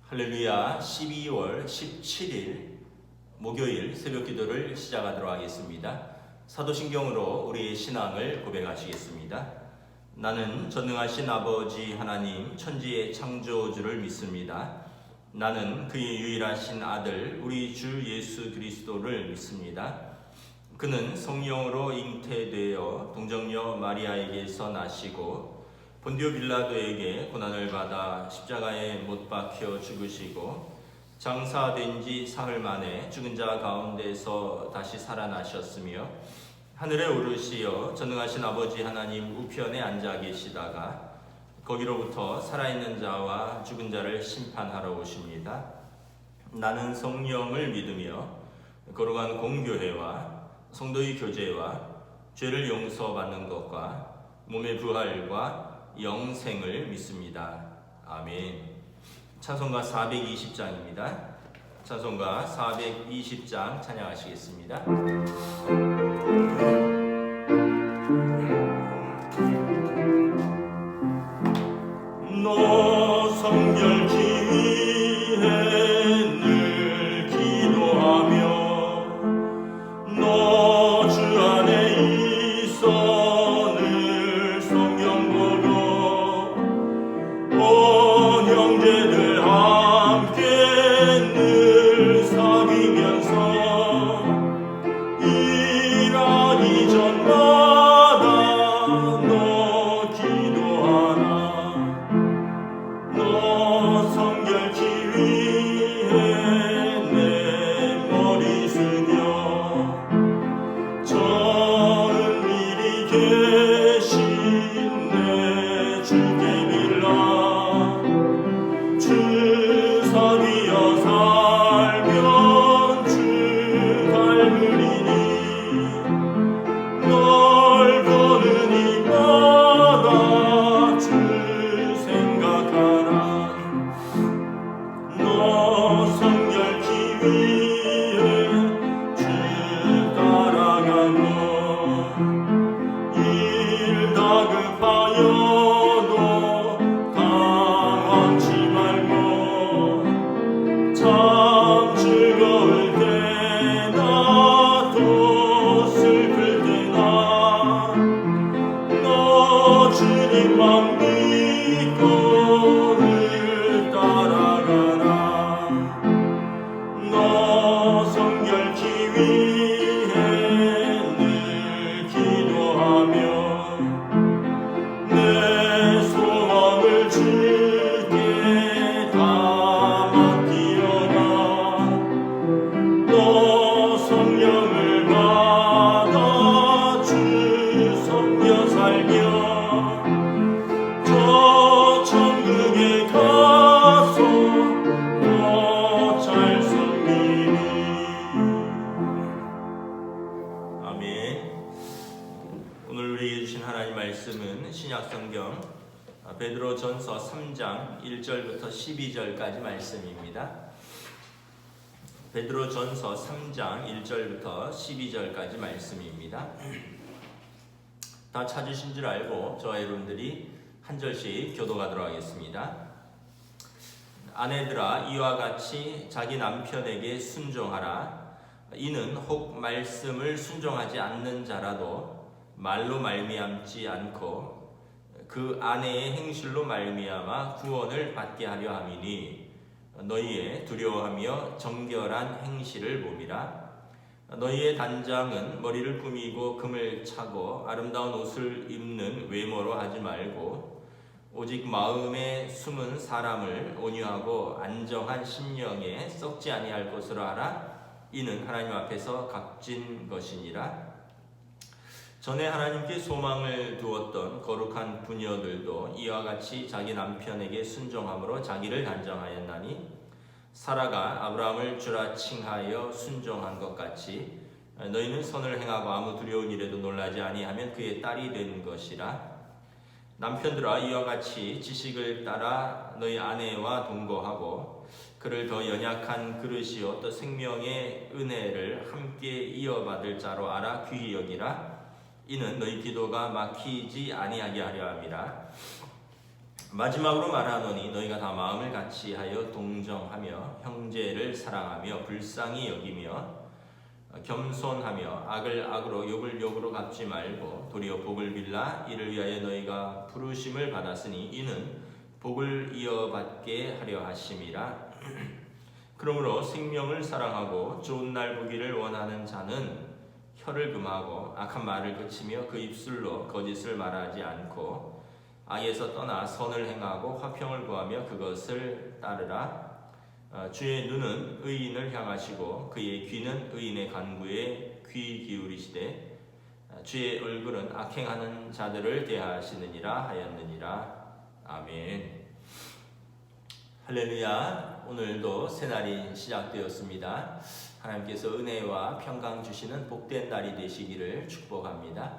할렐루야. 12월 17일 목요일 새벽 기도를 시작하도록 하겠습니다. 사도신경으로 우리의 신앙을 고백하시겠습니다. 나는 전능하신 아버지 하나님 천지의 창조주를 믿습니다. 나는 그의 유일하신 아들 우리 주 예수 그리스도를 믿습니다. 그는 성령으로 잉태되어 동정녀 마리아에게서 나시고 본디오 빌라도에게 고난을 받아 십자가에 못 박혀 죽으시고 장사된 지 사흘 만에 죽은 자 가운데서 다시 살아나셨으며 하늘에 오르시어 전능하신 아버지 하나님 우편에 앉아 계시다가 거기로부터 살아있는 자와 죽은 자를 심판하러 오십니다. 나는 성령을 믿으며 거룩한 공교회와 성도의 교제와 죄를 용서받는 것과 몸의 부활과 영생을 믿습니다. 아멘. 찬송가 420장입니다. 찬송가 420장 찬양하시겠습니다. 너 성결케 위해 늘 기도하며 너 주 안에 있어 늘 성경 보고 온 형제들 함께 늘 사귀면서 일하기 전마다 너 기도하라. 너 성결케 위해 내 머리 숙여 저 은밀히 계신 내 주께 빌라. 주 사귀어 살면 주 닮으리니 널 보는 이마다 주 생각하라. 너 성결케 위해 주 따라가고 일 다급하여도 당황치 말고 참 즐거울 때나 또 슬플 때나 너 주님만 믿고 늘 따라가라. 너 성결케 위해 늘 기도하며 내 소망을 주께 다 맡기어라. 너 성령을 받아 주 섬겨 살며 저 천국에 가서 더 잘 섬기리. 아멘. 오늘 우리에게 주신 하나님 말씀은 신약성경 베드로전서 3장 1절부터 12절까지 말씀입니다. 베드로전서 3장 1절부터 12절까지 말씀입니다. 다 찾으신 줄 알고 저와 여러분들이 한 절씩 교독하도록 하겠습니다. 아내들아 이와 같이 자기 남편에게 순종하라. 이는 혹 말씀을 순종하지 않는 자라도 말로 말미암지 않고 그 아내의 행실로 말미암아 구원을 받게 하려 함이니 너희의 두려워하며 정결한 행실을 봅이라. 너희의 단장은 머리를 꾸미고 금을 차고 아름다운 옷을 입는 외모로 하지 말고 오직 마음에 숨은 사람을 온유하고 안정한 심령에 썩지 아니할 것으로 하라. 이는 하나님 앞에서 값진 것이니라. 전에 하나님께 소망을 두었던 거룩한 부녀들도 이와 같이 자기 남편에게 순종함으로 자기를 단정하였나니 사라가 아브라함을 주라 칭하여 순종한 것 같이 너희는 선을 행하고 아무 두려운 일에도 놀라지 아니하면 그의 딸이 된 것이라. 남편들아 이와 같이 지식을 따라 너희 아내와 동거하고 그를 더 연약한 그릇이요 또 생명의 은혜를 함께 이어받을 자로 알아 귀히 여기라. 이는 너희 기도가 막히지 아니하게 하려 함이라. 마지막으로 말하노니 너희가 다 마음을 같이하여 동정하며 형제를 사랑하며 불쌍히 여기며 겸손하며 악을 악으로 욕을 욕으로 갚지 말고 도리어 복을 빌라. 이를 위하여 너희가 부르심을 받았으니 이는 복을 이어받게 하려 하심이라. 그러므로 생명을 사랑하고 좋은 날 보기를 원하는 자는 혀를 금하고 악한 말을 그치며 그 입술로 거짓을 말하지 않고 악에서 떠나 선을 행하고 화평을 구하며 그것을 따르라. 주의 눈은 의인을 향하시고 그의 귀는 의인의 간구에 귀 기울이시되 주의 얼굴은 악행하는 자들을 대하시느니라 하였느니라. 아멘. 할렐루야. 오늘도 새날이 시작되었습니다. 하나님께서 은혜와 평강 주시는 복된 날이 되시기를 축복합니다.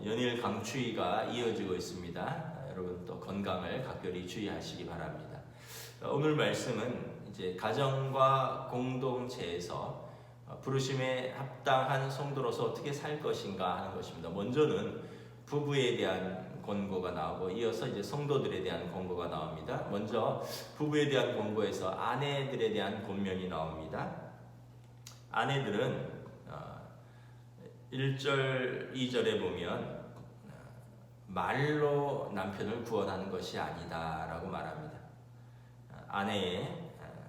연일 강추위가 이어지고 있습니다. 여러분 또 건강을 각별히 주의하시기 바랍니다. 오늘 말씀은 이제 가정과 공동체에서 부르심에 합당한 성도로서 어떻게 살 것인가 하는 것입니다. 먼저는 부부에 대한 권고가 나오고 이어서 이제 성도들에 대한 권고가 나옵니다. 먼저 부부에 대한 권고에서 아내들에 대한 권면이 나옵니다. 아내들은 1절, 2절에 보면 말로 남편을 구원하는 것이 아니다 라고 말합니다. 아내의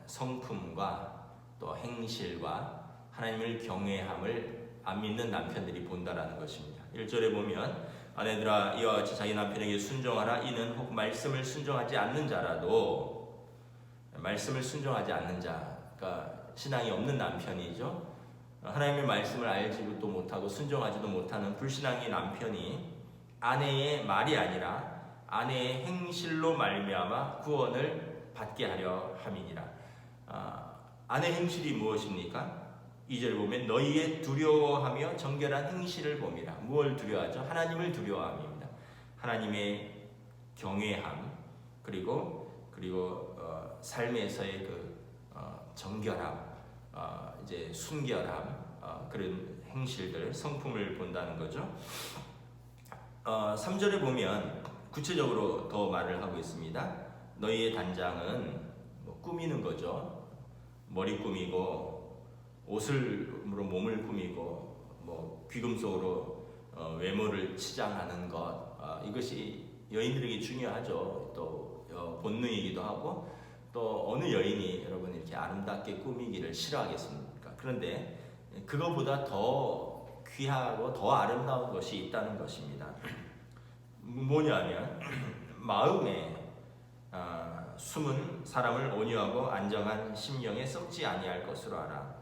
성품과 또 행실과 하나님을 경외함을 안 믿는 남편들이 본다라는 것입니다. 1절에 보면 아내들아 이와 같이 자기 남편에게 순종하라. 이는 혹 말씀을 순종하지 않는 자라도, 말씀을 순종하지 않는 자, 그러니까 신앙이 없는 남편이죠. 하나님의 말씀을 알지도 못하고 순종하지도 못하는 불신앙의 남편이 아내의 말이 아니라 아내의 행실로 말미암아 구원을 받게 하려 함이니라. 아내 행실이 무엇입니까? 2절 보면 너희의 두려워하며 정결한 행실을 봄이라. 무엇을 두려워하죠? 하나님을 두려워함입니다. 하나님의 경외함 그리고 삶에서의 그 정결함, 이제 순결함, 그런 행실들, 성품을 본다는 거죠. 3절에 보면 구체적으로 더 말을 하고 있습니다. 너희의 단장은 꾸미는 거죠. 머리 꾸미고 옷으로 몸을 꾸미고 귀금속으로 외모를 치장하는 것, 이것이 여인들에게 중요하죠. 또 본능이기도 하고 또 어느 여인이 여러분 이렇게 아름답게 꾸미기를 싫어하겠습니까? 그런데 그거보다 더 귀하고 더 아름다운 것이 있다는 것입니다. 뭐냐면 마음에 숨은 사람을 온유하고 안정한 심령에 썩지 아니할 것으로 알아.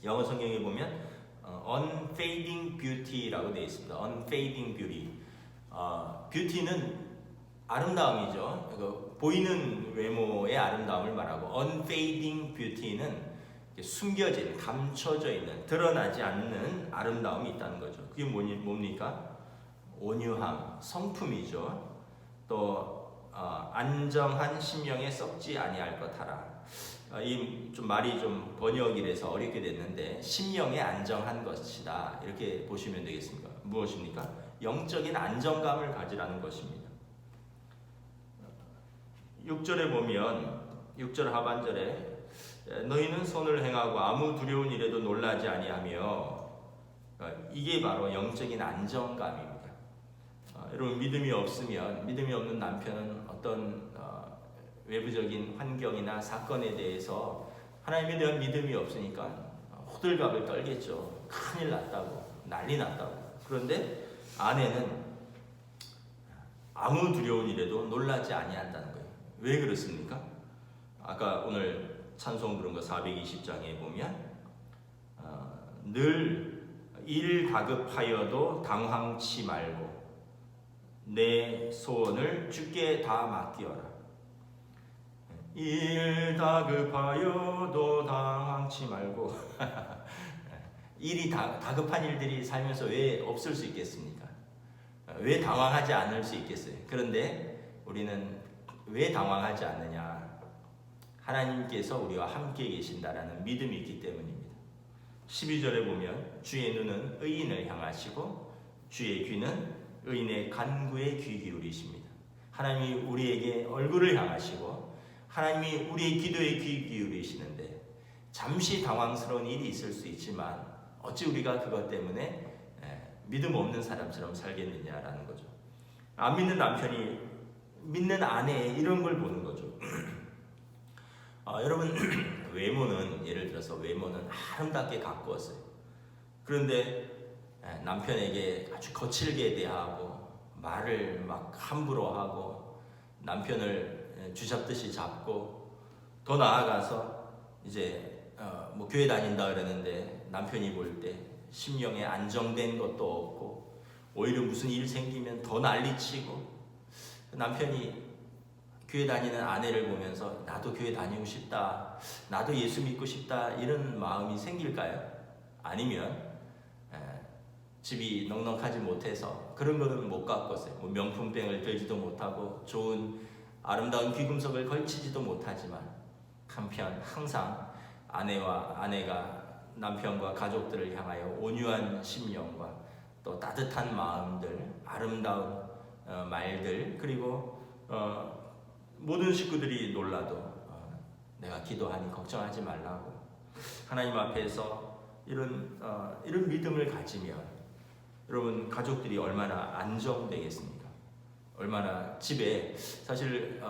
영어 성경에 보면 unfading beauty라고 되어 있습니다. unfading beauty. beauty는 아름다움이죠. 보이는 외모의 아름다움을 말하고 unfading beauty는 숨겨진, 감춰져 있는, 드러나지 않는 아름다움이 있다는 거죠. 그게 뭡니까? 온유함, 성품이죠. 또 안정한 심령에 썩지 아니할 것 하라. 이 좀 말이 좀 번역이라서 어렵게 됐는데 심령에 안정한 것이다 이렇게 보시면 되겠습니다. 무엇입니까? 영적인 안정감을 가지라는 것입니다. 6절에 보면 6절 하반절에 너희는 선을 행하고 아무 두려운 일에도 놀라지 아니하며, 이게 바로 영적인 안정감입니다. 여러분 믿음이 없는 남편은 어떤 외부적인 환경이나 사건에 대해서 하나님에 대한 믿음이 없으니까 호들갑을 떨겠죠. 큰일 났다고, 난리 났다고. 그런데 아내는 아무 두려운 일에도 놀라지 아니한다는 거예요. 왜 그렇습니까? 아까 오늘 찬송 부른 거 420장에 보면 늘 일 다급하여도 당황치 말고 내 소원을 주께 다 맡기어라. 일 다급하여도 당황치 말고 일이 다급한 일들이 살면서 왜 없을 수 있겠습니까? 왜 당황하지 않을 수 있겠어요? 그런데 우리는 왜 당황하지 않느냐? 하나님께서 우리와 함께 계신다라는 믿음이 있기 때문입니다. 12절에 보면 주의 눈은 의인을 향하시고 주의 귀는 의인의 간구에 귀 기울이십니다. 하나님이 우리에게 얼굴을 향하시고 하나님이 우리의 기도에 귀 기울이시는데 잠시 당황스러운 일이 있을 수 있지만 어찌 우리가 그것 때문에 믿음 없는 사람처럼 살겠느냐라는 거죠. 안 믿는 남편이 믿는 아내 이런 걸 보는 거죠. 여러분 외모는 예를 들어서 외모는 아름답게 가꾸었어요. 그런데 남편에게 아주 거칠게 대하고 말을 막 함부로 하고 남편을 쥐잡듯이 잡고 더 나아가서 이제 뭐 교회 다닌다 그러는데 남편이 볼 때 심령에 안정된 것도 없고 오히려 무슨 일 생기면 더 난리치고 남편이 교회 다니는 아내를 보면서 나도 교회 다니고 싶다, 나도 예수 믿고 싶다 이런 마음이 생길까요? 아니면 집이 넉넉하지 못해서 그런 거는 못 가꿨어요. 뭐 명품백을 들지도 못하고 좋은 아름다운 귀금속을 걸치지도 못하지만 한편 항상 아내가 남편과 가족들을 향하여 온유한 심령과 또 따뜻한 마음들, 아름다운 말들, 그리고 모든 식구들이 놀라도 내가 기도하니 걱정하지 말라고 하나님 앞에서 이런 믿음을 가지면 여러분 가족들이 얼마나 안정되겠습니까? 얼마나 집에 사실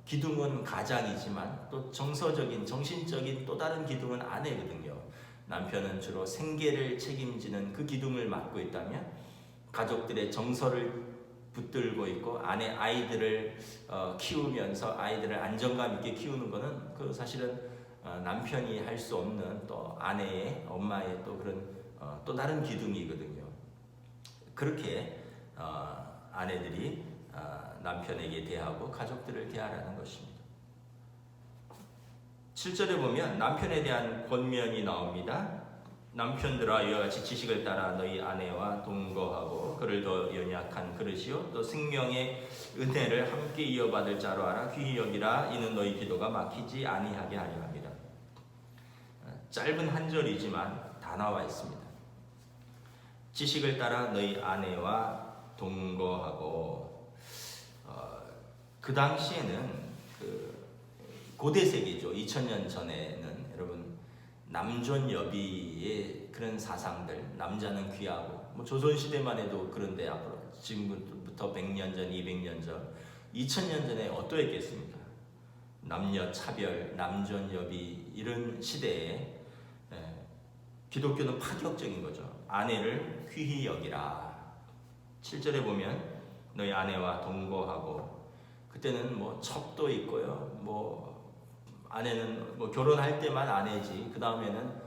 기둥은 가장이지만 또 정서적인 정신적인 또 다른 기둥은 아내거든요. 남편은 주로 생계를 책임지는 그 기둥을 맡고 있다면 가족들의 정서를 붙들고 있고 아이들을 키우면서 아이들을 안정감 있게 키우는 것은 그 사실은 남편이 할 수 없는 또 아내의 엄마의 또 그런 또 다른 기둥이거든요. 그렇게 아내들이 남편에게 대하고 가족들을 대하라는 것입니다. 7절에 보면 남편에 대한 권면이 나옵니다. 남편들아 이와 같이 지식을 따라 너희 아내와 동거하고 그를 더 연약한 그릇이요 또 생명의 은혜를 함께 이어받을 자로 알아 귀히 여기라 이는 너희 기도가 막히지 아니하게 하려 합니다. 짧은 한 절이지만 다 나와 있습니다. 지식을 따라 너희 아내와 동거하고 그 당시에는 고대 세계죠. 2000년 전에는 여러분 남존여비의 그런 사상들, 남자는 귀하고 뭐 조선 시대만 해도 그런데 앞으로 지금부터 100년 전, 200년 전, 2000년 전에 어떠했겠습니까? 남녀 차별, 남존여비 이런 시대에 기독교는 파격적인 거죠. 아내를 귀히 여기라. 7절에 보면 너희 아내와 동거하고 그때는 뭐 첩도 있고요. 뭐 아내는 뭐 결혼할 때만 아내지 그 다음에는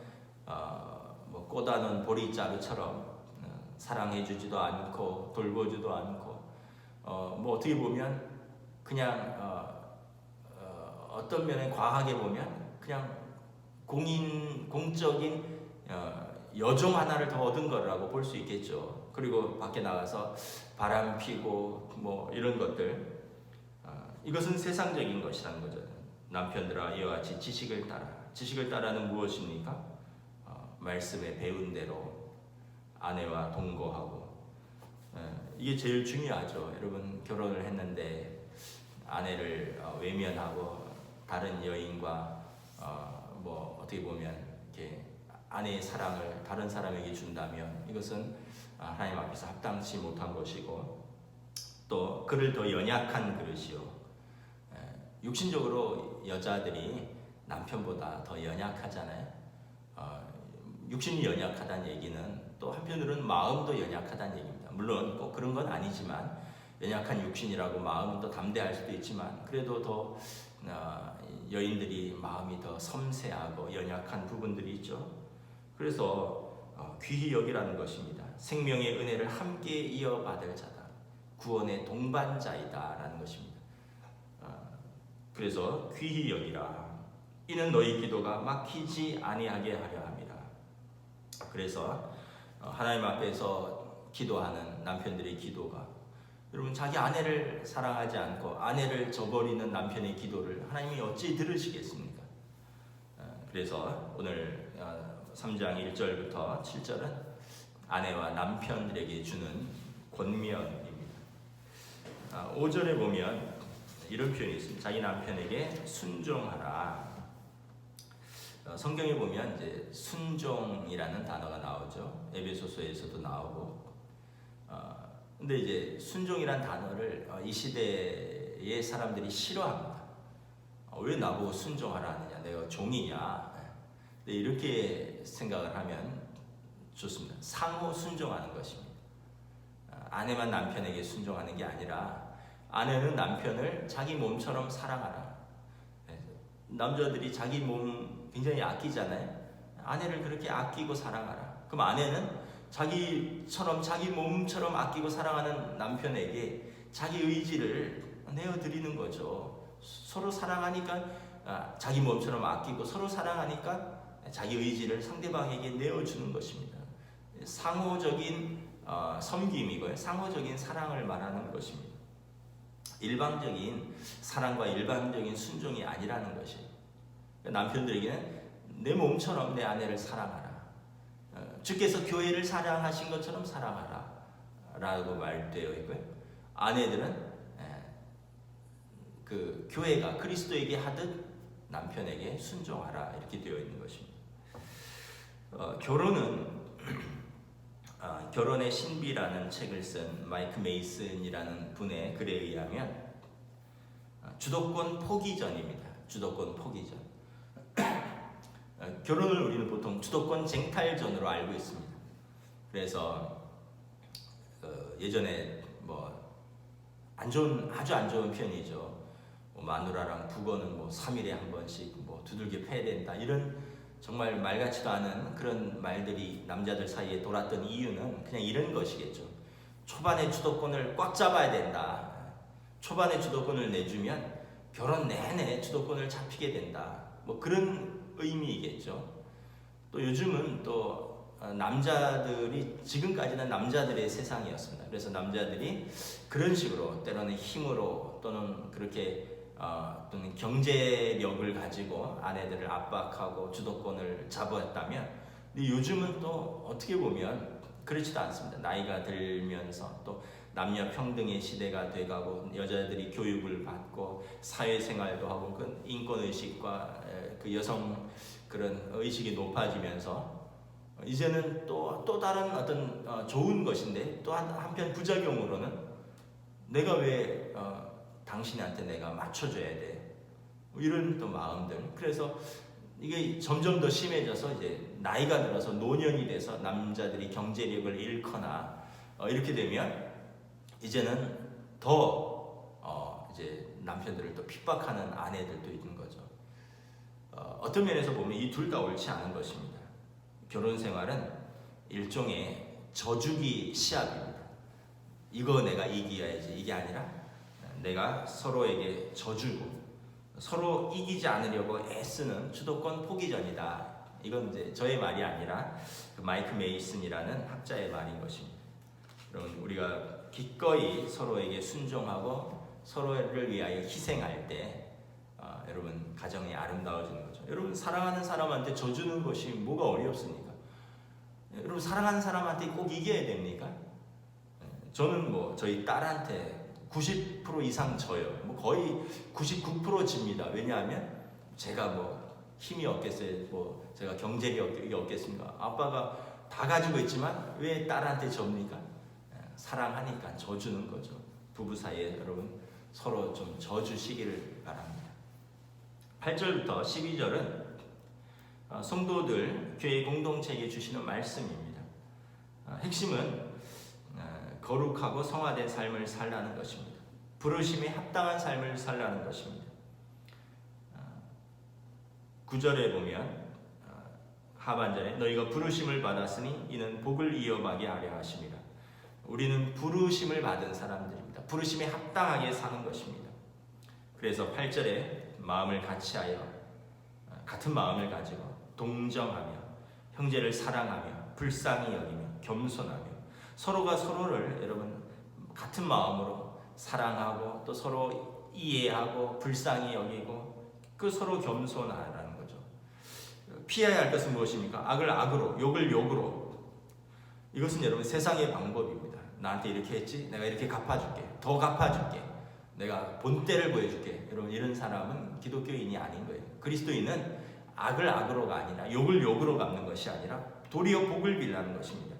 뭐 꼬다는 보리자루처럼 사랑해주지도 않고 돌보지도 않고 뭐 어떻게 보면 그냥 어떤 면에 과하게 보면 그냥 공적인 여종 하나를 더 얻은 거라고 볼 수 있겠죠. 그리고 밖에 나가서 바람 피고 뭐 이런 것들 이것은 세상적인 것이라는 거죠. 남편들아 이와 같이 지식을 따라는 무엇입니까? 말씀에 배운 대로 아내와 동거하고 이게 제일 중요하죠. 여러분 결혼을 했는데 아내를 외면하고 다른 여인과 뭐 어떻게 보면 이렇게 아내의 사랑을 다른 사람에게 준다면 이것은 하나님 앞에서 합당치 못한 것이고 또 그를 더 연약한 그릇이요. 육신적으로 여자들이 남편보다 더 연약하잖아요. 육신이 연약하다는 얘기는 또 한편으로는 마음도 연약하다는 얘기입니다. 물론 꼭 그런 건 아니지만 연약한 육신이라고 마음은 또 담대할 수도 있지만 그래도 더 여인들이 마음이 더 섬세하고 연약한 부분들이 있죠. 그래서 귀히 여기라는 것입니다. 생명의 은혜를 함께 이어받을 자다. 구원의 동반자이다 라는 것입니다. 그래서 귀히 여기라. 이는 너희 기도가 막히지 아니하게 하려 합니다. 그래서 하나님 앞에서 기도하는 남편들의 기도가 여러분 자기 아내를 사랑하지 않고 아내를 저버리는 남편의 기도를 하나님이 어찌 들으시겠습니까? 그래서 오늘 3장 1절부터 7절은 아내와 남편들에게 주는 권면입니다. 5절에 보면 이런 표현이 있습니다. 자기 남편에게 순종하라. 성경에 보면 이제 순종이라는 단어가 나오죠. 에베소서에서도 나오고. 근데 이제 순종이란 단어를 이 시대의 사람들이 싫어합니다. 왜 나보고 순종하라 하느냐? 내가 종이냐? 근데 이렇게 생각을 하면 좋습니다. 상호 순종하는 것입니다. 아내만 남편에게 순종하는 게 아니라 아내는 남편을 자기 몸처럼 사랑하라. 남자들이 자기 몸 굉장히 아끼잖아요. 아내를 그렇게 아끼고 사랑하라. 그럼 아내는 자기처럼 자기 몸처럼 아끼고 사랑하는 남편에게 자기 의지를 내어드리는 거죠. 서로 사랑하니까 자기 몸처럼 아끼고 서로 사랑하니까 자기 의지를 상대방에게 내어주는 것입니다. 상호적인 섬김이고요. 상호적인 사랑을 말하는 것입니다. 일방적인 사랑과 일방적인 순종이 아니라는 것이에요. 남편들에게는 내 몸처럼 내 아내를 사랑하라. 주께서 교회를 사랑하신 것처럼 사랑하라 라고 말되어 있고요. 아내들은 그 교회가 그리스도에게 하듯 남편에게 순종하라 이렇게 되어 있는 것입니다. 결혼은 결혼의 신비라는 책을 쓴 마이크 메이슨이라는 분의 글에 의하면 주도권 포기전입니다. 주도권 포기전. 결혼을 우리는 보통 주도권 쟁탈전으로 알고 있습니다. 그래서 예전에 아주 안 좋은 편이죠. 마누라랑 부거는 3일에 한 번씩 두들겨 패야 된다 이런 정말 말 같지도 않은 그런 말들이 남자들 사이에 돌았던 이유는 그냥 이런 것이겠죠. 초반에 주도권을 꽉 잡아야 된다. 초반에 주도권을 내주면 결혼 내내 주도권을 잡히게 된다. 그런 의미이겠죠. 또 요즘은 또 남자들이 지금까지는 남자들의 세상이었습니다. 그래서 남자들이 그런 식으로 때로는 힘으로 또는 그렇게 또는 경제력을 가지고 아내들을 압박하고 주도권을 잡았다면, 근데 요즘은 또 어떻게 보면 그렇지도 않습니다. 나이가 들면서 또 남녀 평등의 시대가 돼가고 여자들이 교육을 받고 사회생활도 하고 그 인권의식과 그 여성 그런 의식이 높아지면서 이제는 또 다른 어떤 좋은 것인데 또 한편 부작용으로는 내가 왜 당신한테 내가 맞춰줘야 돼 이런 또 마음들. 그래서 이게 점점 더 심해져서 이제 나이가 들어서 노년이 돼서 남자들이 경제력을 잃거나 이렇게 되면 이제는 더 이제 남편들을 또 핍박하는 아내들도 있는 거죠. 어떤 면에서 보면 이 둘 다 옳지 않은 것입니다. 결혼 생활은 일종의 저주기 시합입니다. 이거 내가 이겨야지 이게 아니라 내가 서로에게 져주고 서로 이기지 않으려고 애쓰는 주도권 포기전이다. 이건 이제 저의 말이 아니라 그 마이크 메이슨이라는 학자의 말인 것입니다. 여러분, 우리가 기꺼이 서로에게 순종하고 서로를 위하여 희생할 때 여러분 가정이 아름다워지는 거죠. 여러분, 사랑하는 사람한테 져주는 것이 뭐가 어렵습니까? 여러분, 사랑하는 사람한테 꼭 이겨야 됩니까? 저는 저희 딸한테 90% 이상 져요. 거의 99% 집니다. 왜냐하면 제가 힘이 없겠어요. 제가 경제력이 없겠습니까? 아빠가 다 가지고 있지만 왜 딸한테 접니까? 사랑하니까 져주는 거죠. 부부 사이에 여러분 서로 좀 져주시기를 바랍니다. 8절부터 12절은 성도들 교회 공동체에게 주시는 말씀입니다. 핵심은 거룩하고 성화된 삶을 살라는 것입니다. 부르심에 합당한 삶을 살라는 것입니다. 9절에 보면 하반절에 너희가 부르심을 받았으니 이는 복을 이어가게 하려 하심이라. 우리는 부르심을 받은 사람들입니다. 부르심에 합당하게 사는 것입니다. 그래서 8절에 마음을 같이하여 같은 마음을 가지고 동정하며 형제를 사랑하며 불쌍히 여기며 겸손하며 서로가 서로를 여러분 같은 마음으로 사랑하고 또 서로 이해하고 불쌍히 여기고 그 서로 겸손하라는 거죠. 피해야 할 것은 무엇입니까? 악을 악으로, 욕을 욕으로. 이것은 여러분 세상의 방법입니다. 나한테 이렇게 했지? 내가 이렇게 갚아줄게. 더 갚아줄게. 내가 본때를 보여줄게. 여러분, 이런 사람은 기독교인이 아닌 거예요. 그리스도인은 악을 악으로가 아니라 욕을 욕으로 갚는 것이 아니라 도리어 복을 빌라는 것입니다.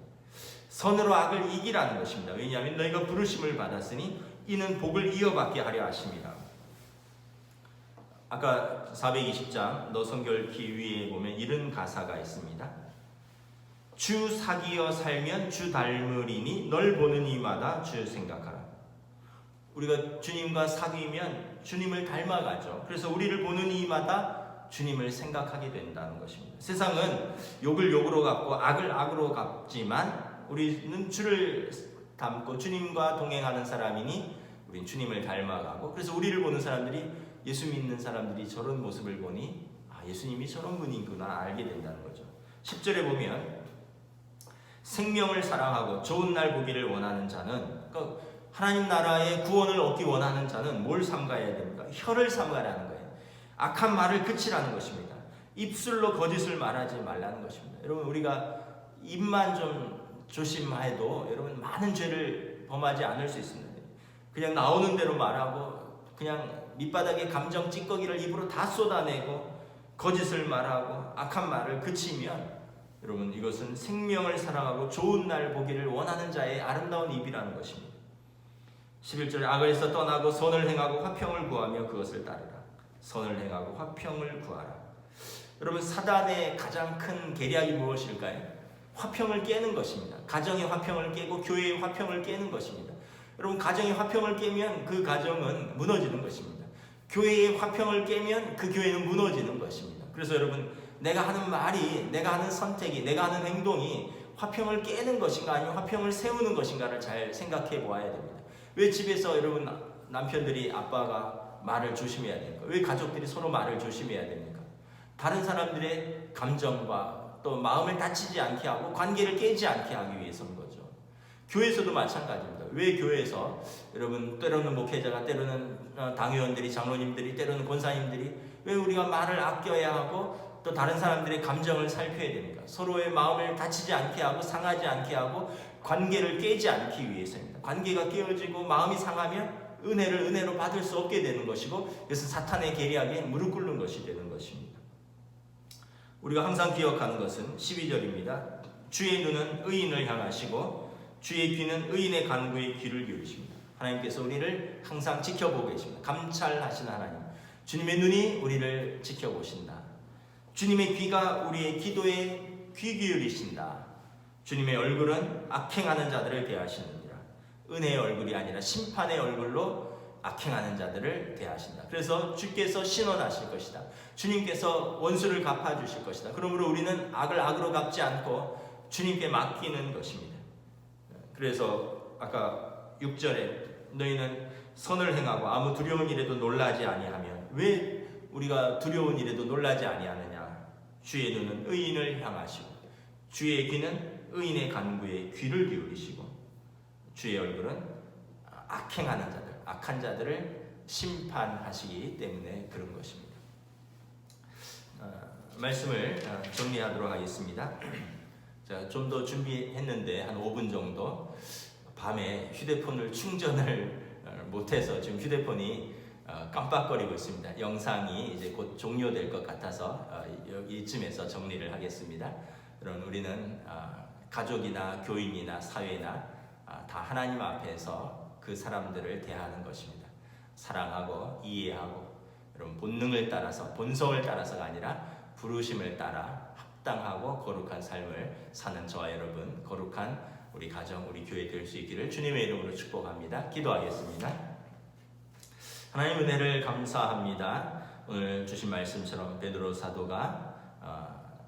선으로 악을 이기라는 것입니다. 왜냐하면 너희가 부르심을 받았으니 이는 복을 이어받게 하려 하십니다. 아까 420장 너 성결기 위에 보면 이런 가사가 있습니다. 주 사귀어 살면 주 닮으리니 널 보는 이마다 주 생각하라. 우리가 주님과 사귀면 주님을 닮아가죠. 그래서 우리를 보는 이마다 주님을 생각하게 된다는 것입니다. 세상은 욕을 욕으로 갚고 악을 악으로 갚지만 우리는 주를 닮고 주님과 동행하는 사람이니 우린 주님을 닮아가고, 그래서 우리를 보는 사람들이, 예수 믿는 사람들이 저런 모습을 보니 예수님이 저런 분이구나 알게 된다는 거죠. 10절에 보면 생명을 사랑하고 좋은 날 보기를 원하는 자는, 그러니까 하나님 나라의 구원을 얻기 원하는 자는 뭘 삼가야 됩니까? 혀를 삼가라는 거예요. 악한 말을 그치라는 것입니다. 입술로 거짓을 말하지 말라는 것입니다. 여러분, 우리가 입만 좀 조심해도 여러분 많은 죄를 범하지 않을 수 있습니다. 그냥 나오는 대로 말하고 그냥 밑바닥에 감정 찌꺼기를 입으로 다 쏟아내고 거짓을 말하고 악한 말을 그치면 여러분, 이것은 생명을 사랑하고 좋은 날 보기를 원하는 자의 아름다운 입이라는 것입니다. 11절에 악을에서 떠나고 선을 행하고 화평을 구하며 그것을 따르라. 선을 행하고 화평을 구하라. 여러분, 사단의 가장 큰 계략이 무엇일까요? 화평을 깨는 것입니다. 가정의 화평을 깨고 교회의 화평을 깨는 것입니다. 여러분, 가정의 화평을 깨면 그 가정은 무너지는 것입니다. 교회의 화평을 깨면 그 교회는 무너지는 것입니다. 그래서 여러분, 내가 하는 말이, 내가 하는 선택이, 내가 하는 행동이 화평을 깨는 것인가 아니면 화평을 세우는 것인가를 잘 생각해 보아야 됩니다. 왜 집에서 여러분 남편들이 아빠가 말을 조심해야 됩니까? 왜 가족들이 서로 말을 조심해야 됩니까? 다른 사람들의 감정과 또 마음을 다치지 않게 하고 관계를 깨지 않게 하기 위해서인 거죠. 교회에서도 마찬가지입니다. 왜 교회에서 여러분 때로는 목회자가, 때로는 당회원들이, 장로님들이, 때로는 권사님들이 왜 우리가 말을 아껴야 하고 또 다른 사람들의 감정을 살펴야 됩니까? 서로의 마음을 다치지 않게 하고 상하지 않게 하고 관계를 깨지 않기 위해서입니다. 관계가 깨어지고 마음이 상하면 은혜를 은혜로 받을 수 없게 되는 것이고, 그래서 사탄의 계략에 무릎 꿇는 것이 되는 것입니다. 우리가 항상 기억하는 것은 12절입니다. 주의 눈은 의인을 향하시고 주의 귀는 의인의 간구에 귀를 기울이십니다. 하나님께서 우리를 항상 지켜보고 계십니다. 감찰하시는 하나님, 주님의 눈이 우리를 지켜보신다. 주님의 귀가 우리의 기도에 귀 기울이신다. 주님의 얼굴은 악행하는 자들을 대하시느니라. 은혜의 얼굴이 아니라 심판의 얼굴로 악행하는 자들을 대하신다. 그래서 주께서 신원하실 것이다. 주님께서 원수를 갚아주실 것이다. 그러므로 우리는 악을 악으로 갚지 않고 주님께 맡기는 것입니다. 그래서 아까 6절에 너희는 선을 행하고 아무 두려운 일에도 놀라지 아니하면, 왜 우리가 두려운 일에도 놀라지 아니하느냐? 주의 눈은 의인을 향하시고 주의 귀는 의인의 간구에 귀를 기울이시고 주의 얼굴은 악행하는 자들, 악한 자들을 심판하시기 때문에 그런 것입니다. 말씀을 정리하도록 하겠습니다. 좀 더 준비했는데 한 5분 정도, 밤에 휴대폰을 충전을 못해서 지금 휴대폰이 깜빡거리고 있습니다. 영상이 이제 곧 종료될 것 같아서 이쯤에서 정리를 하겠습니다. 여러분, 우리는 가족이나 교인이나 사회나 다 하나님 앞에서 그 사람들을 대하는 것입니다. 사랑하고 이해하고, 여러분, 본능을 따라서, 본성을 따라서가 아니라 부르심을 따라 합당하고 거룩한 삶을 사는 저와 여러분, 거룩한 우리 가정, 우리 교회 될 수 있기를 주님의 이름으로 축복합니다. 기도하겠습니다. 하나님, 은혜를 감사합니다. 오늘 주신 말씀처럼 베드로 사도가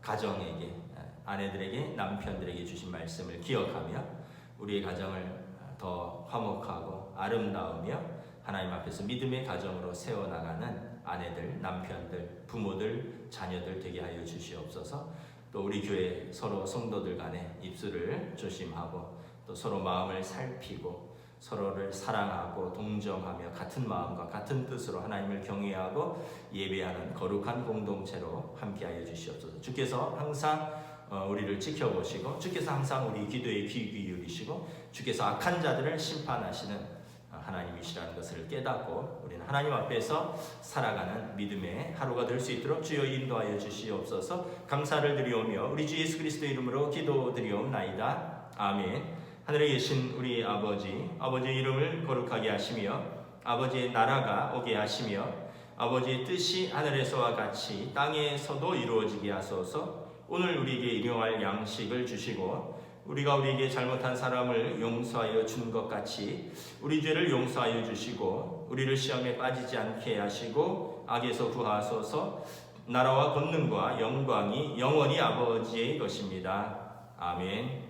가정에게, 아내들에게, 남편들에게 주신 말씀을 기억하며 우리의 가정을 더 화목하고 아름다우며 하나님 앞에서 믿음의 가정으로 세워나가는 아내들, 남편들, 부모들, 자녀들 되게 하여 주시옵소서. 또 우리 교회 서로 성도들 간에 입술을 조심하고 또 서로 마음을 살피고 서로를 사랑하고 동정하며 같은 마음과 같은 뜻으로 하나님을 경외하고 예배하는 거룩한 공동체로 함께하여 주시옵소서. 주께서 항상 우리를 지켜보시고 주께서 항상 우리 기도에 귀 기울이시고 주께서 악한 자들을 심판하시는 하나님이시라는 것을 깨닫고 우리는 하나님 앞에서 살아가는 믿음의 하루가 될 수 있도록 주여 인도하여 주시옵소서. 감사를 드리오며 우리 주 예수 그리스도의 이름으로 기도드리옵나이다. 아멘. 하늘에 계신 우리 아버지의 이름을 거룩하게 하시며 아버지의 나라가 오게 하시며 아버지의 뜻이 하늘에서와 같이 땅에서도 이루어지게 하소서. 오늘 우리에게 일용할 양식을 주시고 우리가 우리에게 잘못한 사람을 용서하여 준 것 같이 우리 죄를 용서하여 주시고 우리를 시험에 빠지지 않게 하시고 악에서 구하소서. 나라와 권능과 영광이 영원히 아버지의 것입니다. 아멘.